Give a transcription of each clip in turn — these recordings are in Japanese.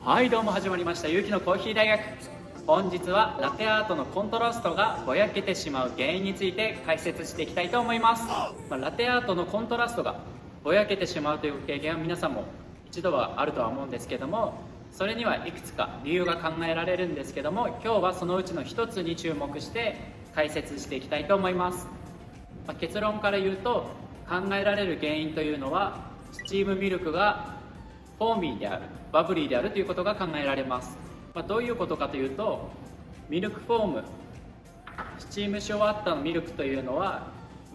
はいどうも始まりましたゆうきのコーヒー大学。本日はラテアートのコントラストがぼやけてしまう原因について解説していきたいと思います。ラテアートのコントラストがぼやけてしまうという経験は皆さんも一度はあるとは思うんですけども、それにはいくつか理由が考えられるんですけども、今日はそのうちの一つに注目して解説していきたいと思います。結論から言うと、考えられる原因というのはスチームミルクがフォーミーである、バブリーであるということが考えられます。どういうことかというと、ミルクフォーム、スチームし終わったミルクというのは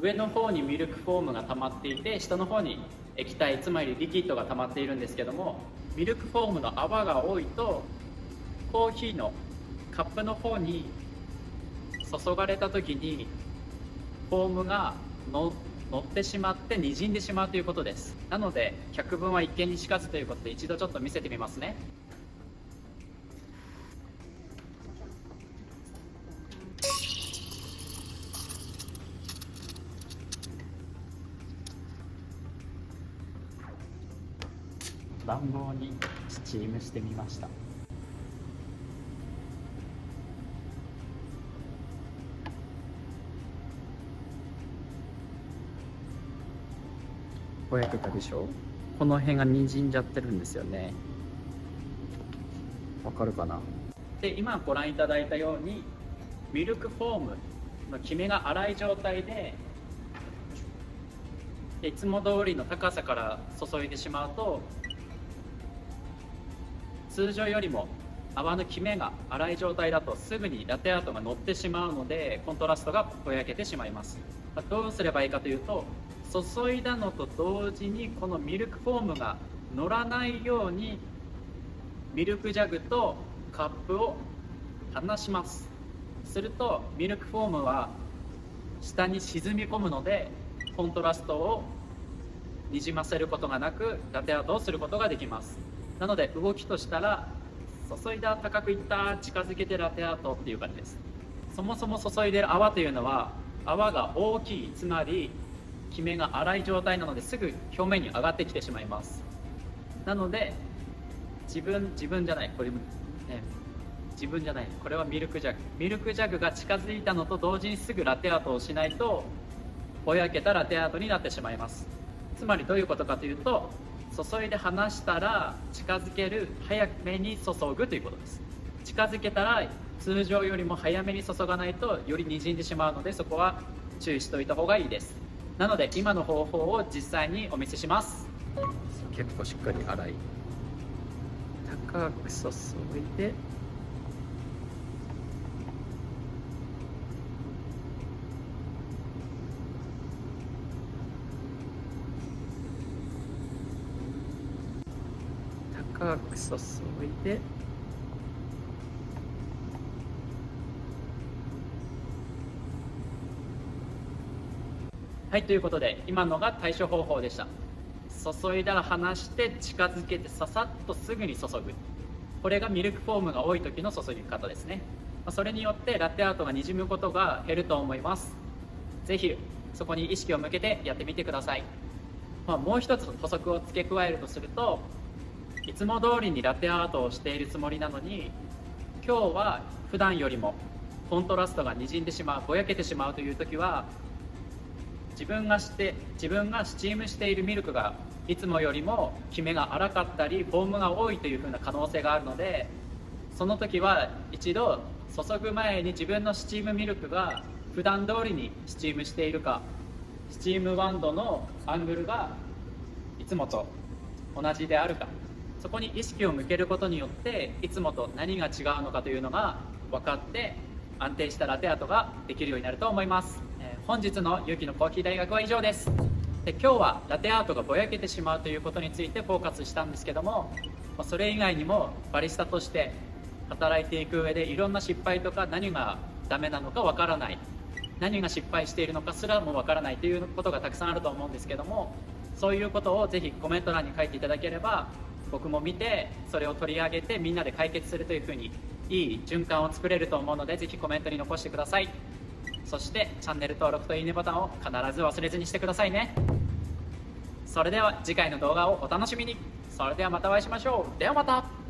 上の方にミルクフォームが溜まっていて、下の方に液体、つまりリキッドが溜まっているんですけども、ミルクフォームの泡が多いとコーヒーのカップの方に注がれた時にフォームが乗ってしまって滲んでしまうということです。なので百聞は一見にしかずということで、一度ちょっと見せてみますね。暖房にスチームしてみました。ぼやけたでしょ。この辺が滲んじゃってるんですよね。わかるかな。で、今ご覧いただいたようにミルクフォームのキメが粗い状態で、いつも通りの高さから注いでしまうと、通常よりも泡のキメが粗い状態だとすぐにラテアートが乗ってしまうので、コントラストがぼやけてしまいます。どうすればいいかというと、注いだのと同時にこのミルクフォームが乗らないようにミルクジャグとカップを離します。するとミルクフォームは下に沈み込むので、コントラストをにじませることがなくラテアートをすることができます。なので動きとしたら、注いだ、高くいった、近づけてラテアートっていう感じです。そもそも注いでる泡というのは泡が大きい、つまりキメが粗い状態なので、すぐ表面に上がってきてしまいます。なので自分じゃない、これ、自分じゃない、これはミルクジャグが近づいたのと同時にすぐラテアートをしないとぼやけたラテアートになってしまいます。つまりどういうことかというと、注いで離したら近づける、早めに注ぐということです。近づけたら通常よりも早めに注がないとより滲んでしまうので、そこは注意しておいた方がいいです。なので今の方法を実際にお見せします。結構しっかり洗い、高く注いで、高く注いで、はい、ということで今のが対処方法でした。注いだら離して近づけてささっとすぐに注ぐ。これがミルクフォームが多い時の注ぎ方ですね。それによってラテアートがにじむことが減ると思います。ぜひそこに意識を向けてやってみてください。もう一つ補足を付け加えるとすると、いつも通りにラテアートをしているつもりなのに、今日は普段よりもコントラストがにじんでしまう、ぼやけてしまうという時は、自分がスチームしているミルクがいつもよりもキメが粗かったりフォームが多いというふうな可能性があるので、その時は一度注ぐ前に自分のスチームミルクが普段通りにスチームしているか、スチームワンドのアングルがいつもと同じであるか、そこに意識を向けることによって、いつもと何が違うのかというのが分かって安定したラテアートができるようになると思います。本日のゆうきのコーヒー大学は以上です。今日はラテアートがぼやけてしまうということについてフォーカスしたんですけども、それ以外にもバリスタとして働いていく上でいろんな失敗とか、何がダメなのかわからない、何が失敗しているのかすらもわからないということがたくさんあると思うんですけども、そういうことをぜひコメント欄に書いていただければ、僕も見てそれを取り上げてみんなで解決するというふうにいい循環を作れると思うので、ぜひコメントに残してください。そしてチャンネル登録といいねボタンを必ず忘れずにしてくださいね。それでは次回の動画をお楽しみに。それではまたお会いしましょう。ではまた。